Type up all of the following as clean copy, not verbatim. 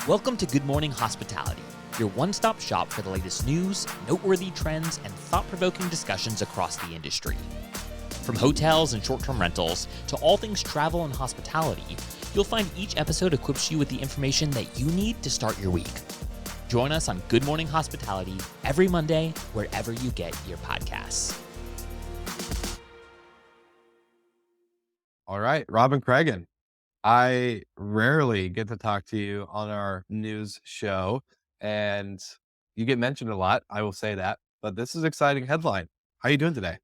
Welcome to Good Morning Hospitality, your one-stop shop for the latest news, noteworthy trends, and thought-provoking discussions across the industry. From hotels and short-term rentals to all things travel and hospitality, you'll find each episode equips you with the information that you need to start your week. Join us on Good Morning Hospitality every Monday, wherever you get your podcasts. All right, Robin Craigen. I rarely get to talk to you on our news show, and you get mentioned a lot. I will say that, but this is an exciting headline. How are you doing today?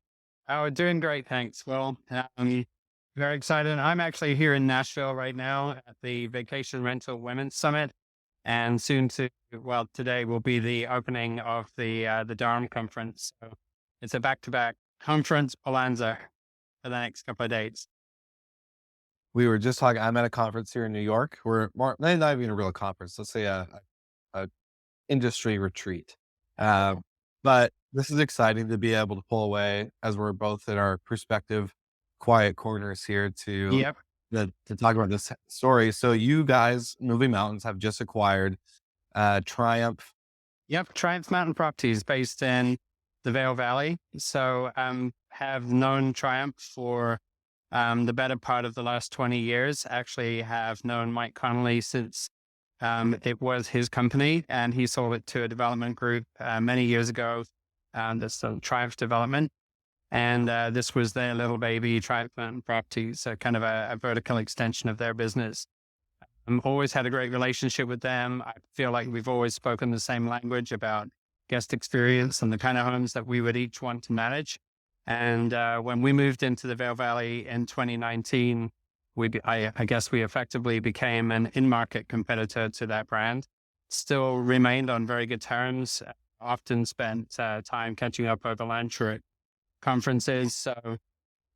Oh, doing great. Thanks. Well, very excited. I'm actually here in Nashville right now at the Vacation Rental Women's Summit. And today will be the opening of the Durham conference. So it's a back-to-back conference bonanza for the next couple of days. We were just talking. I'm at a conference here in New York. We're more, not even a real conference. Let's say a industry retreat. But this is exciting to be able to pull away as we're both in our respective quiet corners here to talk about this story. So you guys, Moving Mountains, have just acquired Triumph. Yep, Triumph Mountain Properties based in the Vail Valley. So have known Triumph for the better part of the last 20 years. Actually have known Mike Connolly since it was his company, and he sold it to a development group many years ago. That's Triumph Development. And this was their little baby, Triumph Mountain Properties, so kind of a vertical extension of their business. Always had a great relationship with them. I feel like we've always spoken the same language about guest experience and the kind of homes that we would each want to manage. And when we moved into the Vail Valley in 2019, I guess we effectively became an in-market competitor to that brand. Still remained on very good terms. Often spent time catching up over lunch or at conferences. So,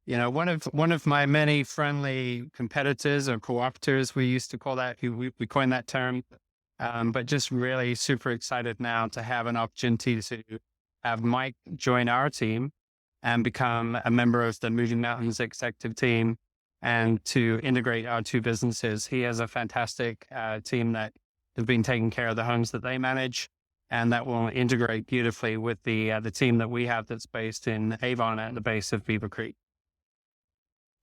one of my many friendly competitors or cooperators, we used to call that, we coined that term. But just really super excited now to have an opportunity to have Mike join our team and become a member of the Moving Mountains executive team and to integrate our two businesses. He has a fantastic team that has been taking care of the homes that they manage, and that will integrate beautifully with the team that we have that's based in Avon at the base of Beaver Creek.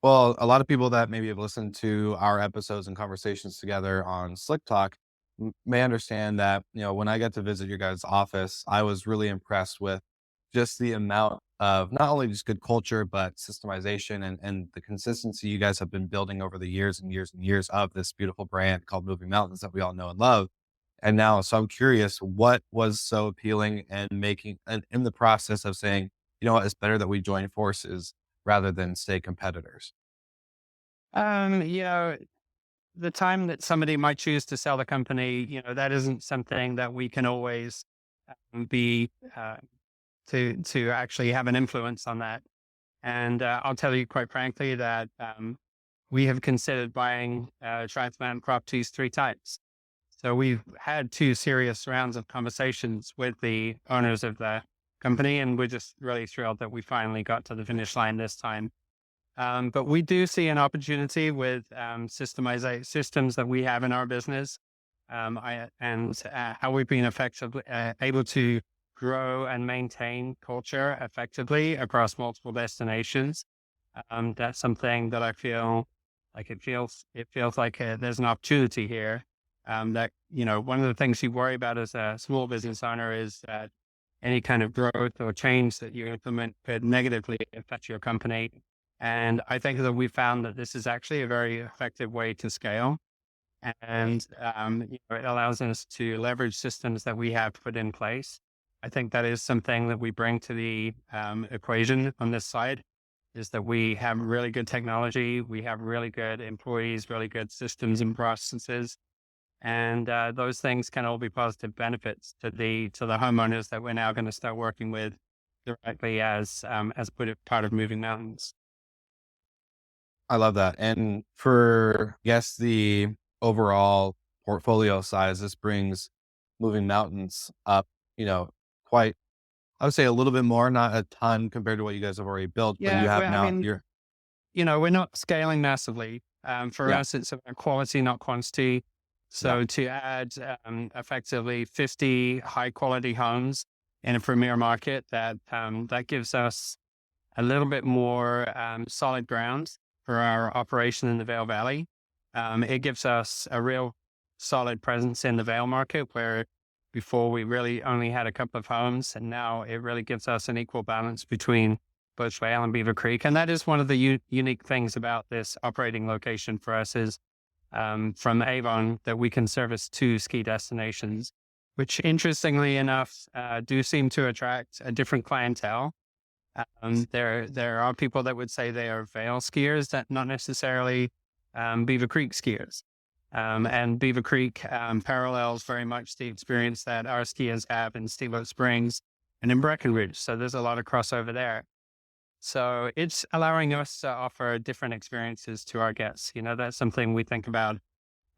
Well, a lot of people that maybe have listened to our episodes and conversations together on Slick Talk may understand that, when I got to visit your guys' office, I was really impressed with just the amount of not only just good culture, but systemization and the consistency you guys have been building over the years and years and years of this beautiful brand called Moving Mountains that we all know and love. And now, so I'm curious, what was so appealing and in the process of saying, what, it's better that we join forces rather than stay competitors? The time that somebody might choose to sell the company, that isn't something that we can always be to actually have an influence on that. And I'll tell you quite frankly that we have considered buying Triumph Mountain Properties 3 times. So we've had 2 serious rounds of conversations with the owners of the company, and we're just really thrilled that we finally got to the finish line this time. But we do see an opportunity with systems that we have in our business, and how we've been effectively able to grow and maintain culture effectively across multiple destinations. That's something that I feel like it feels like there's an opportunity here. That, one of the things you worry about as a small business owner is that any kind of growth or change that you implement could negatively affect your company. And I think that we found that this is actually a very effective way to scale. And it allows us to leverage systems that we have put in place. I think that is something that we bring to the equation on this side, is that we have really good technology, we have really good employees, really good systems and processes, and those things can all be positive benefits to the homeowners that we're now going to start working with directly as part of Moving Mountains. I love that. And for, the overall portfolio size, this brings Moving Mountains up, quite, I would say a little bit more, not a ton compared to what you guys have already built, but you have now. We're not scaling massively. For us, it's about quality, not quantity. So to add effectively 50 high quality homes in a premier market, that gives us a little bit more solid ground for our operation in the Vail Valley. It gives us a real solid presence in the Vail market, where before we really only had a couple of homes, and now it really gives us an equal balance between both Vail and Beaver Creek. And that is one of the unique things about this operating location for us is from Avon that we can service 2 ski destinations, which interestingly enough do seem to attract a different clientele. There are people that would say they are Vail skiers, that not necessarily Beaver Creek skiers. And Beaver Creek parallels very much the experience that our skiers have in Steamboat Springs and in Breckenridge. So there's a lot of crossover there. So it's allowing us to offer different experiences to our guests. That's something we think about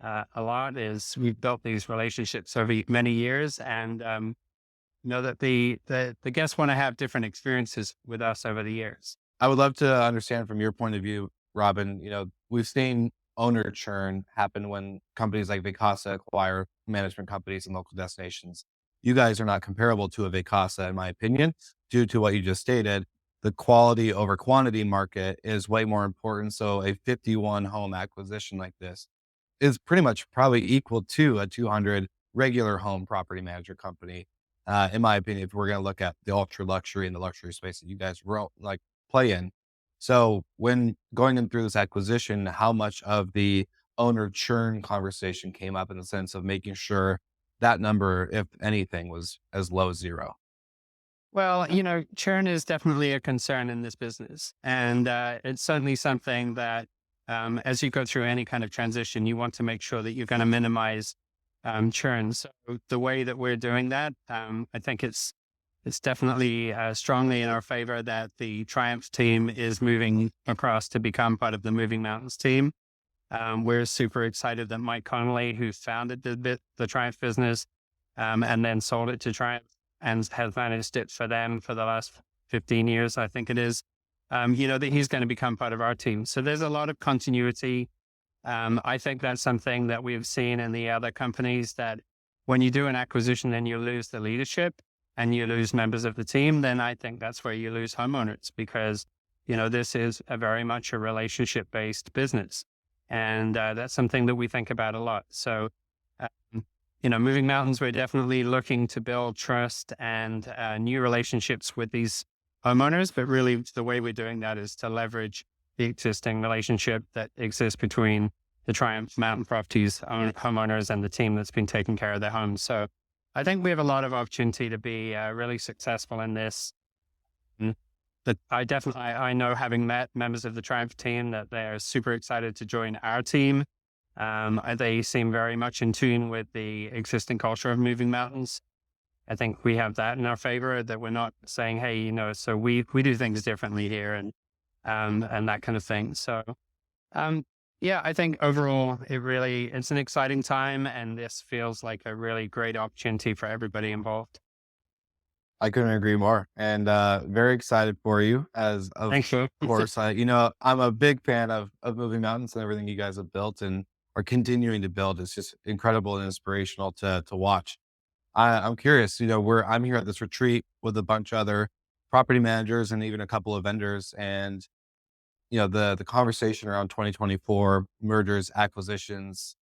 a lot is we've built these relationships over many years, and that the guests want to have different experiences with us over the years. I would love to understand from your point of view, Robin, we've seen owner churn happen when companies like Vacasa acquire management companies and local destinations. You guys are not comparable to a Vacasa, in my opinion, due to what you just stated. The quality over quantity market is way more important. So a 51 home acquisition like this is pretty much probably equal to a 200 regular home property manager company. In my opinion, if we're going to look at the ultra luxury and the luxury space that you guys play in. So when going in through this acquisition, how much of the owner churn conversation came up in the sense of making sure that number, if anything, was as low as 0? Well, churn is definitely a concern in this business. And it's certainly something that as you go through any kind of transition, you want to make sure that you're going to minimize churn. So the way that we're doing that, I think it's definitely strongly in our favor that the Triumph team is moving across to become part of the Moving Mountains team. We're super excited that Mike Connolly, who founded the Triumph business and then sold it to Triumph, and has managed it for them for the last 15 years, I think it is, that he's going to become part of our team. So there's a lot of continuity. I think that's something that we've seen in the other companies, that when you do an acquisition and you lose the leadership and you lose members of the team, then I think that's where you lose homeowners, because, this is very much a relationship-based business. And that's something that we think about a lot. So, Moving Mountains, we're definitely looking to build trust and new relationships with these homeowners. But really, the way we're doing that is to leverage the existing relationship that exists between the Triumph Mountain Properties homeowners and the team that's been taking care of their homes. So I think we have a lot of opportunity to be really successful in this. That I know, having met members of the Triumph team, that they're super excited to join our team. They seem very much in tune with the existing culture of Moving Mountains. I think we have that in our favor, that we're not saying, hey, so we do things differently here and that kind of thing. So, I think overall it's an exciting time, and this feels like a really great opportunity for everybody involved. I couldn't agree more, and very excited for you. Thanks, Joe. Of course, I'm a big fan of Moving Mountains and everything you guys have built and are continuing to build. It's just incredible and inspirational to watch. I'm curious, I'm here at this retreat with a bunch of other property managers and even a couple of vendors, and the conversation around 2024 mergers, acquisitions,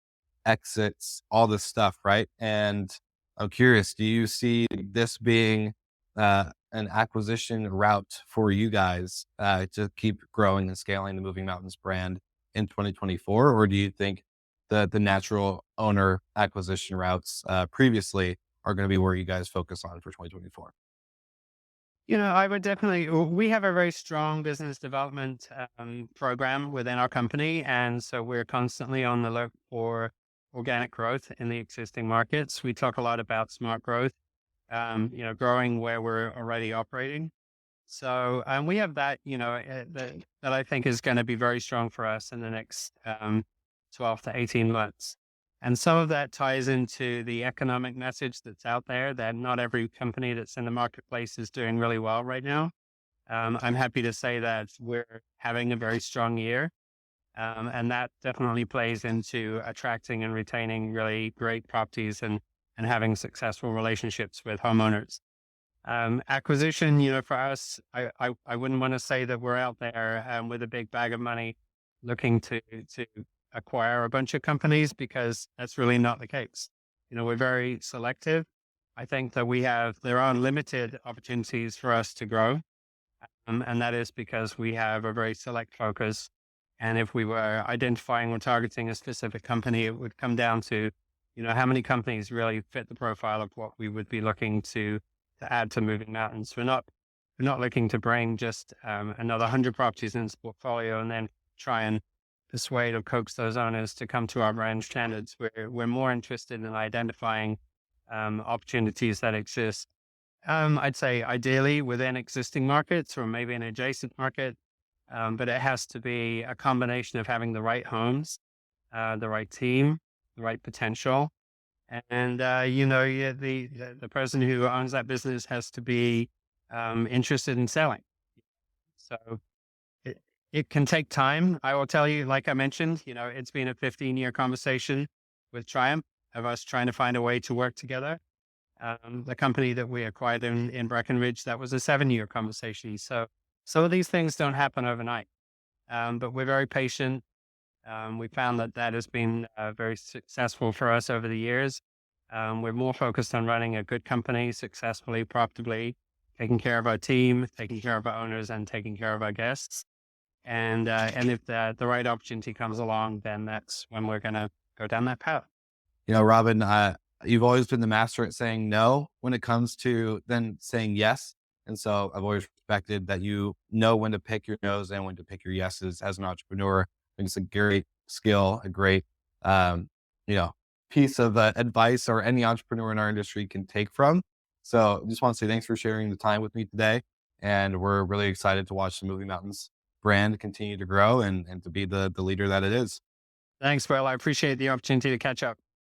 exits, all this stuff, right? And I'm curious, do you see this being an acquisition route for you guys to keep growing and scaling the Moving Mountains brand in 2024? Or do you think that the natural owner acquisition routes previously are going to be where you guys focus on for 2024? I would definitely, we have a very strong business development program within our company. And so we're constantly on the look for organic growth in the existing markets. We talk a lot about smart growth, growing where we're already operating. So we have that, that I think is going to be very strong for us in the next 12 to 18 months. And some of that ties into the economic message that's out there, that not every company that's in the marketplace is doing really well right now. I'm happy to say that we're having a very strong year. And that definitely plays into attracting and retaining really great properties and having successful relationships with homeowners. Acquisition, for us, I wouldn't want to say that we're out there with a big bag of money looking to acquire a bunch of companies, because that's really not the case. We're very selective. I think that there are limited opportunities for us to grow. And that is because we have a very select focus. And if we were identifying or targeting a specific company, it would come down to, how many companies really fit the profile of what we would be looking to add to Moving Mountains. We're not looking to bring just another 100 properties into the portfolio and then try and persuade or coax those owners to come to our brand standards. We're more interested in identifying opportunities that exist. I'd say ideally within existing markets or maybe an adjacent market, but it has to be a combination of having the right homes, the right team, the right potential, and the person who owns that business has to be interested in selling. So it can take time. I will tell you, like I mentioned, it's been a 15-year conversation with Triumph of us trying to find a way to work together. The company that we acquired in Breckenridge, that was a 7-year conversation. So some of these things don't happen overnight, but we're very patient. We found that has been very successful for us over the years. We're more focused on running a good company successfully, profitably, taking care of our team, taking care of our owners, and taking care of our guests. And if the right opportunity comes along, then that's when we're going to go down that path. Robin, you've always been the master at saying no when it comes to then saying yes. And so I've always respected that you know when to pick your no's and when to pick your yeses as an entrepreneur. I think it's a great skill, a great, piece of advice or any entrepreneur in our industry can take from. So I just want to say thanks for sharing the time with me today. And we're really excited to watch the Moving Mountains brand continue to grow and to be the leader that it is. Thanks, Will. I appreciate the opportunity to catch up.